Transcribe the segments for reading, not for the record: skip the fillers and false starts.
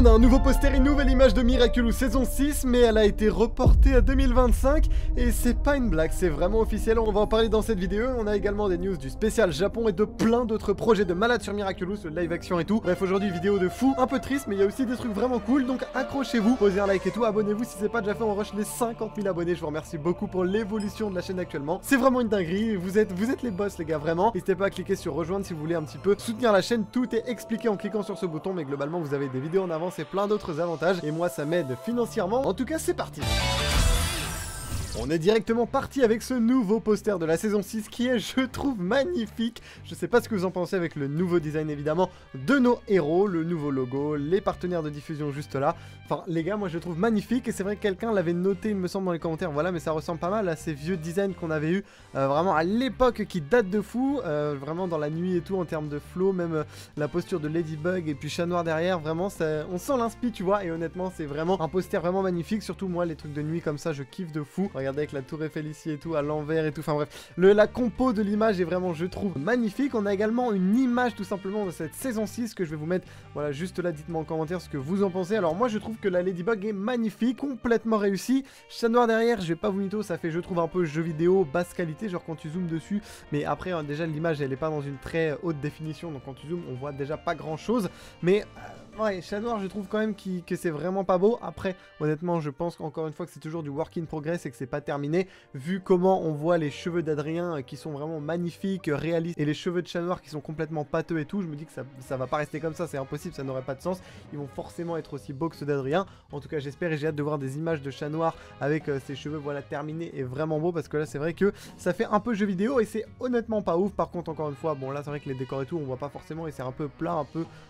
On a un nouveau poster et une nouvelle image de Miraculous saison 6, mais elle a été reportée à 2025 et c'est pas une blague, c'est vraiment officiel, on va en parler dans cette vidéo. On a également des news du spécial Japon et de plein d'autres projets de malades sur Miraculous, le live action et tout. Bref, aujourd'hui vidéo de fou, un peu triste, mais il y a aussi des trucs vraiment cool, donc accrochez-vous, posez un like et tout, abonnez-vous si c'est pas déjà fait, on rush les 50 000 abonnés. Je vous remercie beaucoup pour l'évolution de la chaîne actuellement, c'est vraiment une dinguerie, vous êtes les boss les gars, vraiment. N'hésitez pas à cliquer sur rejoindre si vous voulez un petit peu soutenir la chaîne, tout est expliqué en cliquant sur ce bouton, mais globalement vous avez des vidéos en avance et plein d'autres avantages, et moi ça m'aide financièrement. En tout cas c'est parti. On est directement parti avec ce nouveau poster de la saison 6 qui est, je trouve, magnifique. Je sais pas ce que vous en pensez avec le nouveau design évidemment de nos héros, le nouveau logo, les partenaires de diffusion juste là. Enfin les gars, moi je le trouve magnifique et c'est vrai que quelqu'un l'avait noté il me semble dans les commentaires, voilà, mais ça ressemble pas mal à ces vieux designs qu'on avait eu vraiment à l'époque qui date de fou, vraiment dans la nuit et tout en termes de flow, même la posture de Ladybug et puis Chat Noir derrière, vraiment ça, on sent l'inspi tu vois, et honnêtement c'est vraiment un poster vraiment magnifique, surtout moi les trucs de nuit comme ça je kiffe de fou. Regardez avec la tour Eiffel ici et tout à l'envers et tout, enfin bref, la compo de l'image est vraiment je trouve magnifique. On a également une image tout simplement de cette saison 6 que je vais vous mettre, voilà, juste là, dites-moi en commentaire ce que vous en pensez. Alors moi je trouve que la Ladybug est magnifique, complètement réussie. Chat Noir derrière, je vais pas vous mytho, ça fait je trouve un peu jeu vidéo basse qualité, genre quand tu zoomes dessus, mais après déjà l'image elle est pas dans une très haute définition, donc quand tu zoomes on voit déjà pas grand chose, mais ouais, Chat Noir je trouve quand même que c'est vraiment pas beau. Après honnêtement je pense encore une fois que c'est toujours du work in progress et que c'est pas terminé, vu comment on voit les cheveux d'Adrien qui sont vraiment magnifiques, réalistes, et les cheveux de Chat Noir qui sont complètement pâteux et tout. Je me dis que ça va pas rester comme ça, c'est impossible, ça n'aurait pas de sens, ils vont forcément être aussi beaux que ceux d'Adrien. En tout cas j'espère, et j'ai hâte de voir des images de Chat Noir avec ses cheveux voilà terminés et vraiment beaux, parce que là c'est vrai que ça fait un peu jeu vidéo et c'est honnêtement pas ouf. Par contre encore une fois, bon là c'est vrai que les décors et tout on voit pas forcément et c'est un peu plat,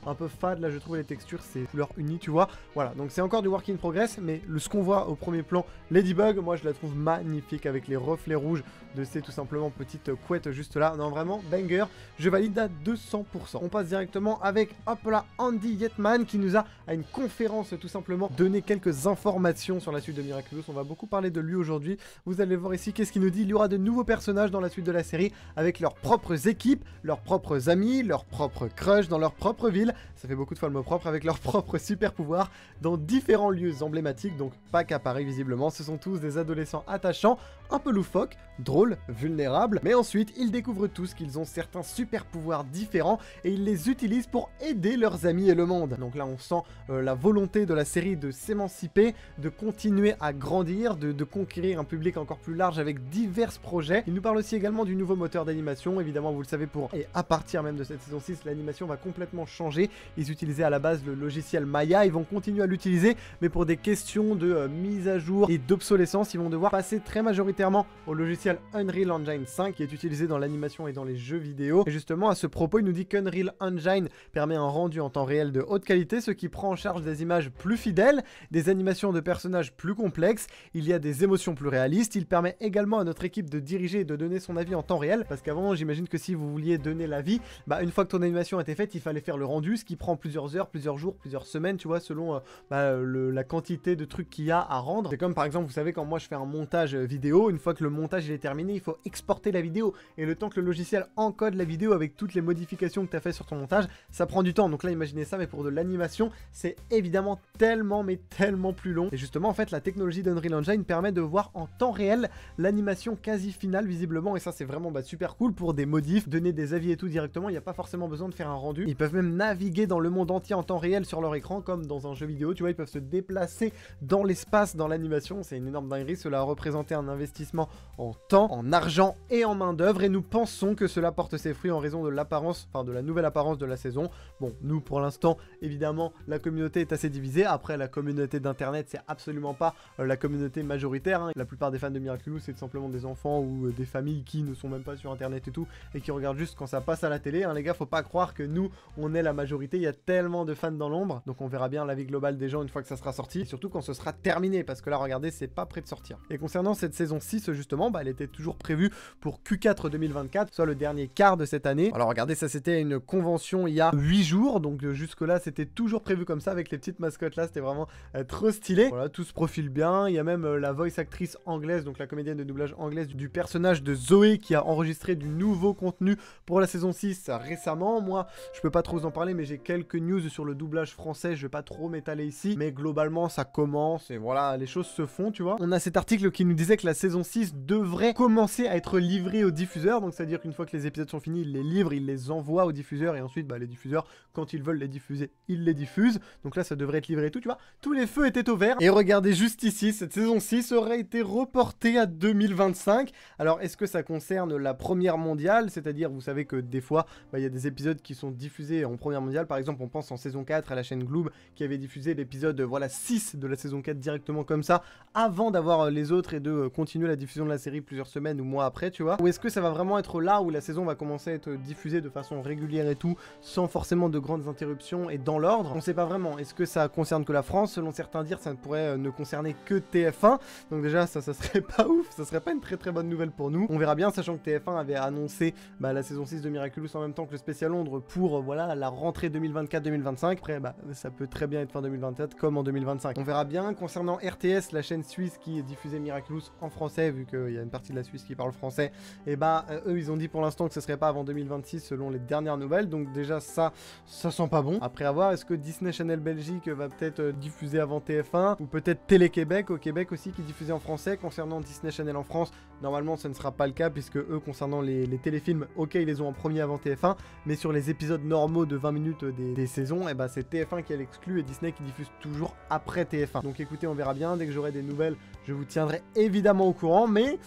un peu fade là je trouve, les textures c'est couleur unie tu vois, voilà, donc c'est encore du work in progress, mais ce qu'on voit au premier plan, Ladybug, moi je la trouve magnifique avec les reflets rouges de ces tout simplement petites couettes juste là. Non vraiment banger, je valide à 200%. On passe directement avec hop là Andy Yetman qui nous a à une conférence tout simplement donné quelques informations sur la suite de Miraculous. On va beaucoup parler de lui aujourd'hui, vous allez voir ici qu'est-ce qu'il nous dit. Il y aura de nouveaux personnages dans la suite de la série avec leurs propres équipes, leurs propres amis, leurs propres crushs dans leur propre ville, ça fait beaucoup de fois le mot propre, avec leurs propres super pouvoirs dans différents lieux emblématiques, donc pas qu'à Paris visiblement. Ce sont tous des adolescents attachants, un peu loufoques, drôles, vulnérables, mais ensuite ils découvrent tous qu'ils ont certains super pouvoirs différents et ils les utilisent pour aider leurs amis et le monde. Donc là on sent la volonté de la série de s'émanciper, de continuer à grandir, de conquérir un public encore plus large avec divers projets. Il nous parle aussi également du nouveau moteur d'animation, évidemment vous le savez, et à partir même de cette saison 6 l'animation va complètement changer. Ils utilisaient à la base le logiciel Maya, ils vont continuer à l'utiliser, mais pour des questions de mise à jour et d'obsolescence ils vont devoir passer très majoritairement au logiciel Unreal Engine 5 qui est utilisé dans l'animation et dans les jeux vidéo. Et justement à ce propos il nous dit qu'Unreal Engine permet un rendu en temps réel de haute qualité, ce qui prend en charge des images plus fidèles, des animations de personnages plus complexes, il y a des émotions plus réalistes. Il permet également à notre équipe de diriger et de donner son avis en temps réel, parce qu'avant j'imagine que si vous vouliez donner l'avis, bah une fois que ton animation était faite il fallait faire le rendu, ce qui prend plusieurs heures, plusieurs jours, plusieurs semaines tu vois, selon la quantité de trucs qu'il y a à rendre. C'est comme par exemple vous savez quand moi je fais un montage vidéo, une fois que le montage il est terminé il faut exporter la vidéo, et le temps que le logiciel encode la vidéo avec toutes les modifications que tu as fait sur ton montage, ça prend du temps. Donc là imaginez ça, mais pour de l'animation c'est évidemment tellement mais tellement plus long. Et justement en fait la technologie d'Unreal Engine permet de voir en temps réel l'animation quasi finale visiblement, et ça c'est vraiment super cool pour des modifs, donner des avis et tout directement, il n'y a pas forcément besoin de faire un rendu. Ils peuvent même naviguer dans le monde entier en temps réel sur leur écran comme dans un jeu vidéo, tu vois, ils peuvent se déplacer dans l'espace, dans l'animation, c'est une énorme dinguerie. Cela a représenté un investissement en temps, en argent et en main d'œuvre, et nous pensons que cela porte ses fruits en raison de l'apparence, enfin de la nouvelle apparence de la saison. Bon, nous pour l'instant évidemment la communauté est assez divisée. Après la communauté d'internet c'est absolument pas la communauté majoritaire, hein. La plupart des fans de Miraculous c'est tout simplement des enfants ou des familles qui ne sont même pas sur internet et tout, et qui regardent juste quand ça passe à la télé, hein, les gars, faut pas croire que nous on est la majorité, il y a tellement de fans dans l'ombre. Donc on verra bien l'avis global des gens une fois que ça sera sorti, et surtout quand ce sera terminé, parce que là regardez c'est pas prêt de sortir. Et concernant cette saison 6 justement, elle était toujours prévue pour Q4 2024, soit le dernier quart de cette année. Alors regardez, ça c'était une convention il y a 8 jours, donc jusque là c'était toujours prévu comme ça avec les petites mascottes là, c'était vraiment trop stylé. Voilà, tout se profile bien, il y a même la voice actrice anglaise, donc la comédienne de doublage anglaise du personnage de Zoé qui a enregistré du nouveau contenu pour la saison 6 récemment. Moi je peux pas trop vous en parler, mais j'ai quelques news sur le doublage français, je vais pas trop m'étaler ici, mais globalement ça commence et voilà, les choses se font, tu vois. On a cet article qui nous disait que la saison 6 devrait commencer à être livrée aux diffuseurs, donc c'est-à-dire qu'une fois que les épisodes sont finis, ils les livrent, ils les envoient aux diffuseurs et ensuite les diffuseurs, quand ils veulent les diffuser, ils les diffusent. Donc là ça devrait être livré et tout, tu vois. Tous les feux étaient au vert. Et regardez juste ici, cette saison 6 aurait été reportée à 2025. Alors est-ce que ça concerne la première mondiale, c'est-à-dire vous savez que des fois il y a des épisodes qui sont diffusés en première mondiale, par exemple on pense en saison 4 à la chaîne Gloob qui avait diffusé l'épisode 6 de la saison 4 directement comme ça, avant d'avoir les autres et de continuer la diffusion de la série plusieurs semaines ou mois après, tu vois. Ou est-ce que ça va vraiment être là où la saison va commencer à être diffusée de façon régulière et tout, sans forcément de grandes interruptions et dans l'ordre? On sait pas vraiment. Est-ce que ça concerne que la France? Selon certains dires, ça ne pourrait ne concerner que TF1. Donc déjà, ça serait pas ouf, ça serait pas une très très bonne nouvelle pour nous. On verra bien, sachant que TF1 avait annoncé la saison 6 de Miraculous en même temps que le spécial Londres pour la rentrée 2024-2025. Après, ça peut très bien être fin 2024 comme en 2025. On verra bien. Concernant RTS, la chaîne suisse qui diffusait Miraculous en français, vu qu'il y a une partie de la Suisse qui parle français, et eux ils ont dit pour l'instant que ce serait pas avant 2026 selon les dernières nouvelles. Donc déjà ça sent pas bon. Après à voir, est-ce que Disney Channel Belgique va peut-être diffuser avant TF1 ou peut-être Télé-Québec au Québec aussi qui diffusait en français. Concernant Disney Channel en France, normalement ce ne sera pas le cas puisque eux concernant les téléfilms, ok ils les ont en premier avant TF1, mais sur les épisodes normaux de 20 minutes des saisons, c'est TF1 qui l'exclut et Disney qui diffuse toujours après TF1. Donc écoutez, on verra bien, dès que j'aurai des nouvelles, je vous tiendrai évidemment au courant, mais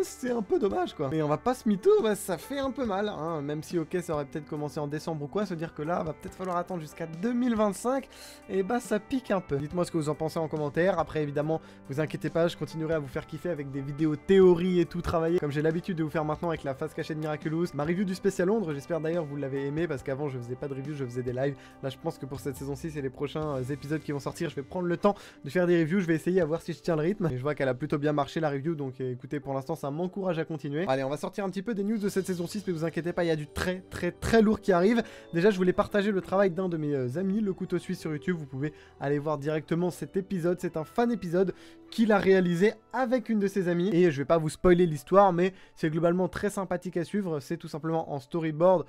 c'est un peu dommage quoi. Mais on va pas se mytho, ça fait un peu mal, hein, même si ok ça aurait peut-être commencé en décembre ou quoi, se dire que là va peut-être falloir attendre jusqu'à 2025, et ça pique un peu. Dites-moi ce que vous en pensez en commentaire. Après évidemment, vous inquiétez pas, je continuerai à vous faire kiffer avec des vidéos théories et tout travailler, comme j'ai l'habitude de vous faire maintenant avec la face cachée de Miraculous, ma review du spécial Londres, j'espère d'ailleurs vous l'avez aimé, parce qu'avant je faisais pas de review, je faisais des lives. Là je pense que pour cette saison 6 et les prochains épisodes qui vont sortir, je vais prendre le temps de faire des reviews, je vais essayer à voir si je tiens le rythme, et je vois qu'elle a plutôt bien marché la review, donc écoutez, pour l'instant ça m'encourage à continuer. Allez, on va sortir un petit peu des news de cette saison 6, mais vous inquiétez pas, il y a du très lourd qui arrive. Déjà je voulais partager le travail d'un de mes amis, le couteau suisse sur YouTube, vous pouvez aller voir directement cet épisode, c'est un fan épisode qu'il a réalisé avec une de ses amies, et je vais pas vous spoiler l'histoire, mais c'est globalement très sympathique à suivre, c'est tout simplement en storyboard,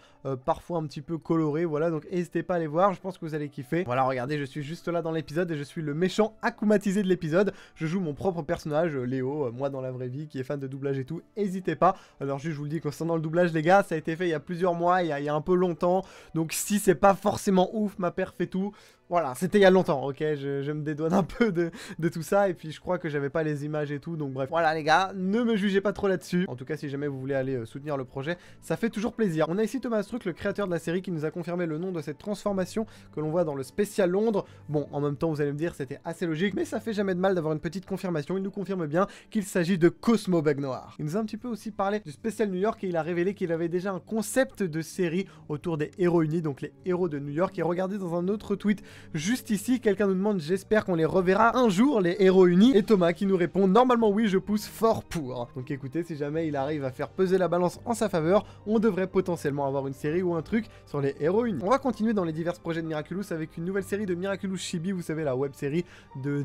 parfois un petit peu coloré, voilà, donc n'hésitez pas à aller voir, je pense que vous allez kiffer. Voilà, regardez, je suis juste là dans l'épisode et je suis le méchant akumatisé de l'épisode, je joue mon propre personnage, Léo, moi dans la vraie vie, qui est fan de doublage et tout, n'hésitez pas. Alors juste je vous le dis, concernant le doublage les gars, ça a été fait il y a plusieurs mois, il y a un peu longtemps, donc si c'est pas forcément ouf, ma perf et tout, voilà, c'était il y a longtemps, ok, je me dédouane un peu de tout ça, et puis je crois que j'avais pas les images et tout, donc bref. Voilà les gars, ne me jugez pas trop là-dessus. En tout cas, si jamais vous voulez aller soutenir le projet, ça fait toujours plaisir. On a ici Thomas Struck, le créateur de la série, qui nous a confirmé le nom de cette transformation que l'on voit dans le spécial Londres. Bon, en même temps, vous allez me dire, c'était assez logique, mais ça fait jamais de mal d'avoir une petite confirmation. Il nous confirme bien qu'il s'agit de Cosmo Bug Noir. Il nous a un petit peu aussi parlé du spécial New York, et il a révélé qu'il avait déjà un concept de série autour des héros unis, donc les héros de New York. Et regardez dans un autre tweet, juste ici, quelqu'un nous demande, j'espère qu'on les reverra un jour, les héros unis, et Thomas qui nous répond, normalement oui, je pousse fort pour. Donc écoutez, si jamais il arrive à faire peser la balance en sa faveur, on devrait potentiellement avoir une série ou un truc sur les héros unis. On va continuer dans les divers projets de Miraculous avec une nouvelle série de Miraculous Chibi, vous savez, la web série,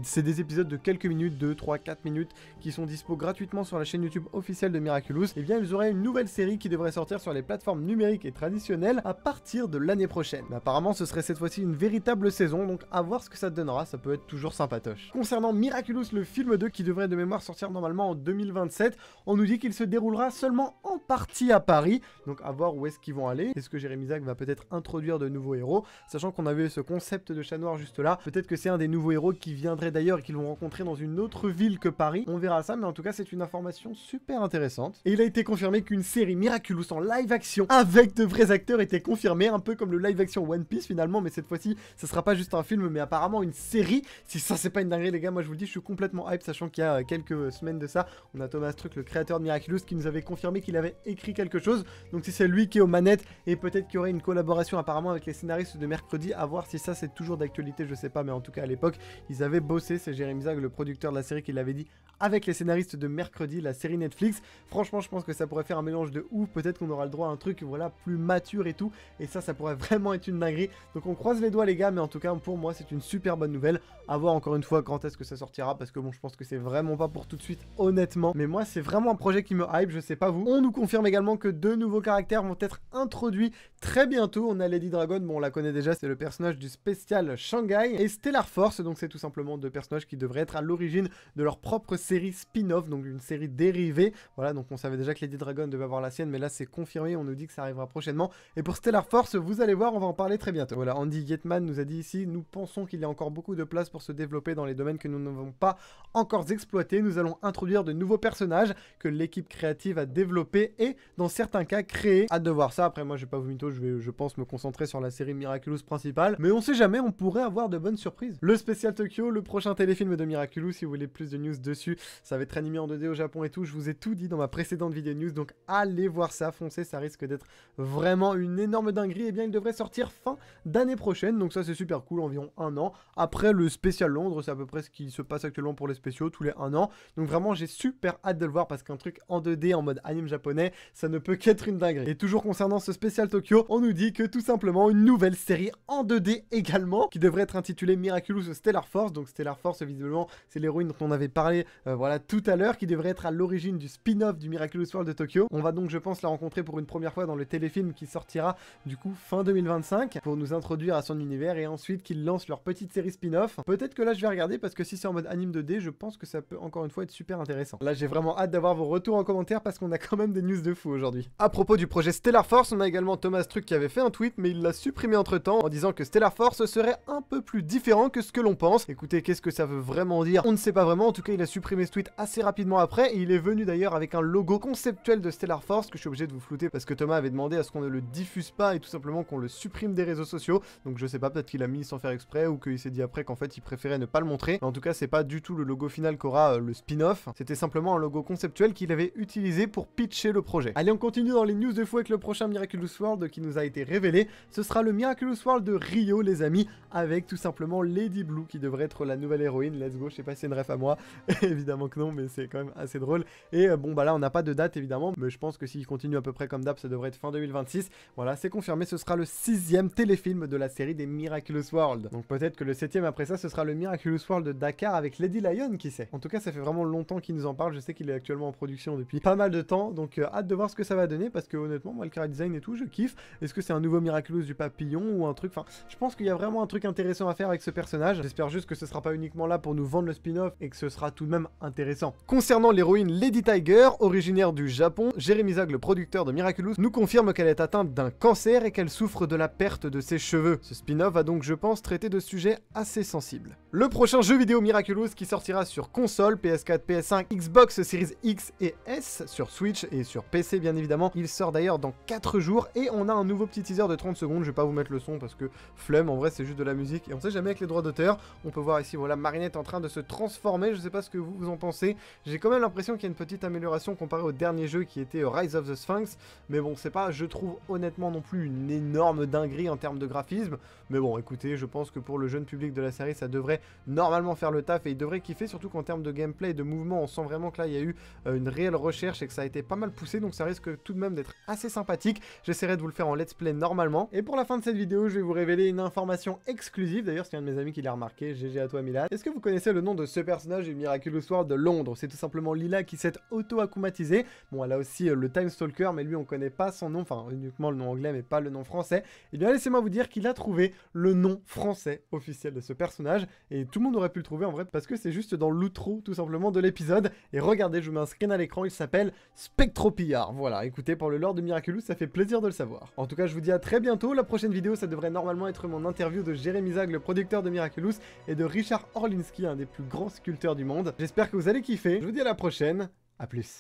c'est des épisodes de quelques minutes, 2, 3, 4 minutes, qui sont dispo gratuitement sur la chaîne YouTube officielle de Miraculous. Et bien ils auraient une nouvelle série qui devrait sortir sur les plateformes numériques et traditionnelles à partir de l'année prochaine. Mais apparemment ce serait cette fois-ci une véritable saison, donc à voir ce que ça donnera, ça peut être toujours sympatoche. Concernant Miraculous, le film 2 qui devrait de mémoire sortir normalement en 2027, on nous dit qu'il se déroulera seulement en partie à Paris, donc à voir où est-ce qu'ils vont aller. Est-ce que Jérémy Zach va peut-être introduire de nouveaux héros, sachant qu'on avait ce concept de chat noir juste là, peut-être que c'est un des nouveaux héros qui viendrait d'ailleurs et qu'ils vont rencontrer dans une autre ville que Paris, on verra ça, mais en tout cas c'est une information super intéressante. Et il a été confirmé qu'une série Miraculous en live action avec de vrais acteurs était confirmée, un peu comme le live action One Piece finalement, mais cette fois-ci ça sera pas juste un film mais apparemment une série. Si ça c'est pas une dinguerie les gars, moi je vous le dis, je suis complètement hype, sachant qu'il y a quelques semaines de ça, on a Thomas Struck, le créateur de Miraculous, qui nous avait confirmé qu'il avait écrit quelque chose, donc si c'est lui qui est aux manettes, et peut-être qu'il y aurait une collaboration apparemment avec les scénaristes de Mercredi, à voir si ça c'est toujours d'actualité, je sais pas, mais en tout cas à l'époque ils avaient bossé, c'est Jérémy Zag, le producteur de la série, qui l'avait dit, avec les scénaristes de Mercredi, la série Netflix. Franchement je pense que ça pourrait faire un mélange de ouf, peut-être qu'on aura le droit à un truc voilà plus mature et tout, et ça pourrait vraiment être une dinguerie, donc on croise les doigts les gars, mais en tout tout cas pour moi c'est une super bonne nouvelle. À voir encore une fois quand est-ce que ça sortira, parce que bon, je pense que c'est vraiment pas pour tout de suite honnêtement, mais moi c'est vraiment un projet qui me hype, je sais pas vous. On nous confirme également que 2 nouveaux caractères vont être introduits très bientôt. On a Lady Dragon, bon on la connaît déjà, c'est le personnage du spécial Shanghai, et Stellar Force, donc c'est tout simplement 2 personnages qui devraient être à l'origine de leur propre série spin-off, donc une série dérivée. Voilà, donc on savait déjà que Lady Dragon devait avoir la sienne, mais là c'est confirmé, on nous dit que ça arrivera prochainement. Et pour Stellar Force, vous allez voir, on va en parler très bientôt. Voilà, Andy Yetman nous a dit ici, nous pensons qu'il y a encore beaucoup de place pour se développer dans les domaines que nous n'avons pas encore exploités. Nous allons introduire de nouveaux personnages que l'équipe créative a développés et dans certains cas créés. Hâte de voir ça. Après moi je vais pas vous mytho, je vais je pense me concentrer sur la série Miraculous principale, mais on sait jamais, on pourrait avoir de bonnes surprises. Le spécial Tokyo, le prochain téléfilm de Miraculous, si vous voulez plus de news dessus, ça va être animé en 2D au Japon et tout, je vous ai tout dit dans ma précédente vidéo news, donc allez voir ça, foncez, ça risque d'être vraiment une énorme dinguerie. Et bien il devrait sortir fin d'année prochaine, donc ça c'est super cool, environ 1 an. Après le spécial Londres, c'est à peu près ce qui se passe actuellement pour les spéciaux, tous les 1 an, donc vraiment j'ai super hâte de le voir, parce qu'un truc en 2D en mode anime japonais, ça ne peut qu'être une dinguerie. Et toujours concernant ce spécial Tokyo, on nous dit que tout simplement une nouvelle série en 2D également, qui devrait être intitulée Miraculous Stellar Force. Donc Stellar Force visiblement c'est l'héroïne dont on avait parlé voilà tout à l'heure, qui devrait être à l'origine du spin-off du Miraculous World de Tokyo. On va donc je pense la rencontrer pour une première fois dans le téléfilm qui sortira du coup fin 2025, pour nous introduire à son univers, et ensuite qu'ils lancent leur petite série spin-off. Peut-être que là je vais regarder, parce que si c'est en mode anime 2D, je pense que ça peut encore une fois être super intéressant. Là j'ai vraiment hâte d'avoir vos retours en commentaire, parce qu'on a quand même des news de fou aujourd'hui. À propos du projet Stellar Force, on a également Thomas Truc qui avait fait un tweet, mais il l'a supprimé entre temps en disant que Stellar Force serait un peu plus différent que ce que l'on pense. Écoutez, qu'est-ce que ça veut vraiment dire? On ne sait pas vraiment. En tout cas il a supprimé ce tweet assez rapidement après, et il est venu d'ailleurs avec un logo conceptuel de Stellar Force que je suis obligé de vous flouter, parce que Thomas avait demandé à ce qu'on ne le diffuse pas et tout simplement qu'on le supprime des réseaux sociaux. Donc je sais pas, peut-être qu'il a mis sans faire exprès, ou qu'il s'est dit après qu'en fait il préférait ne pas le montrer. Mais en tout cas c'est pas du tout le logo final qu'aura le spin-off, c'était simplement un logo conceptuel qu'il avait utilisé pour pitcher le projet. Allez, on continue dans les news de fou avec le prochain Miraculous World qui nous a été révélé. Ce sera le Miraculous World de Rio les amis, avec tout simplement Lady Blue qui devrait être la nouvelle héroïne. Let's go, je sais pas si c'est une ref à moi, évidemment que non, mais c'est quand même assez drôle. Et bon bah là on n'a pas de date évidemment, mais je pense que s'il continue à peu près comme d'hab, ça devrait être fin 2026. Voilà, c'est confirmé, ce sera le 6e téléfilm de la série des Miraculous World. Donc peut-être que le 7e après ça, ce sera le Miraculous World de Dakar avec Lady Lion, qui sait. En tout cas ça fait vraiment longtemps qu'il nous en parle, je sais qu'il est actuellement en production depuis pas mal de temps, donc hâte de voir ce que ça va donner, parce que honnêtement moi le chara design et tout je kiffe. Est-ce que c'est un nouveau Miraculous du papillon ou un truc, enfin je pense qu'il y a vraiment un truc intéressant à faire avec ce personnage. J'espère juste que ce sera pas uniquement là pour nous vendre le spin-off, et que ce sera tout de même intéressant. Concernant l'héroïne Lady Tiger, originaire du Japon, Jérémy Zag, le producteur de Miraculous, nous confirme qu'elle est atteinte d'un cancer et qu'elle souffre de la perte de ses cheveux. Ce spin-off va donc je pense traiter de sujets assez sensibles. Le prochain jeu vidéo Miraculous qui sortira sur console, PS4, PS5, Xbox Series X et S, sur Switch et sur PC bien évidemment. Il sort d'ailleurs dans 4 jours, et on a un nouveau petit teaser de 30 secondes, je vais pas vous mettre le son parce que flemme, en vrai c'est juste de la musique et on sait jamais avec les droits d'auteur. On peut voir ici voilà Marinette en train de se transformer, je sais pas ce que vous en pensez. J'ai quand même l'impression qu'il y a une petite amélioration comparée au dernier jeu qui était Rise of the Sphinx, mais bon c'est pas, je trouve honnêtement non plus une énorme dinguerie en termes de graphisme, mais bon écoutez, je pense que pour le jeune public de la série ça devrait normalement faire le taf, et il devrait kiffer, surtout qu'en termes de gameplay et de mouvement on sent vraiment que là il y a eu une réelle recherche et que ça a été pas mal poussé, donc ça risque tout de même d'être assez sympathique. J'essaierai de vous le faire en let's play normalement. Et pour la fin de cette vidéo, je vais vous révéler une information exclusive. D'ailleurs, c'est un de mes amis qui l'a remarqué. GG à toi, Milan. Est-ce que vous connaissez le nom de ce personnage du Miraculous World de Londres? C'est tout simplement Lila qui s'est auto-akumatisée. Bon, elle a aussi le Time Stalker, mais lui, on connaît pas son nom. Enfin, uniquement le nom anglais, mais pas le nom français. Et bien, laissez-moi vous dire qu'il a trouvé le nom français officiel de ce personnage. Et tout le monde aurait pu le trouver en vrai, parce que c'est juste dans l'outro, tout simplement, de l'épisode. Et regardez, je vous mets un screen à l'écran. Il s'appelle Spectropillard. Voilà, écoutez, pour le lore de Miraculous, ça fait plaisir de le savoir. En tout cas, je vous dis à très bientôt. La prochaine vidéo, ça devrait normalement être mon interview de Jérémy Zag, le producteur de Miraculous, et de Richard Orlinski, un des plus grands sculpteurs du monde. J'espère que vous allez kiffer. Je vous dis à la prochaine. À plus.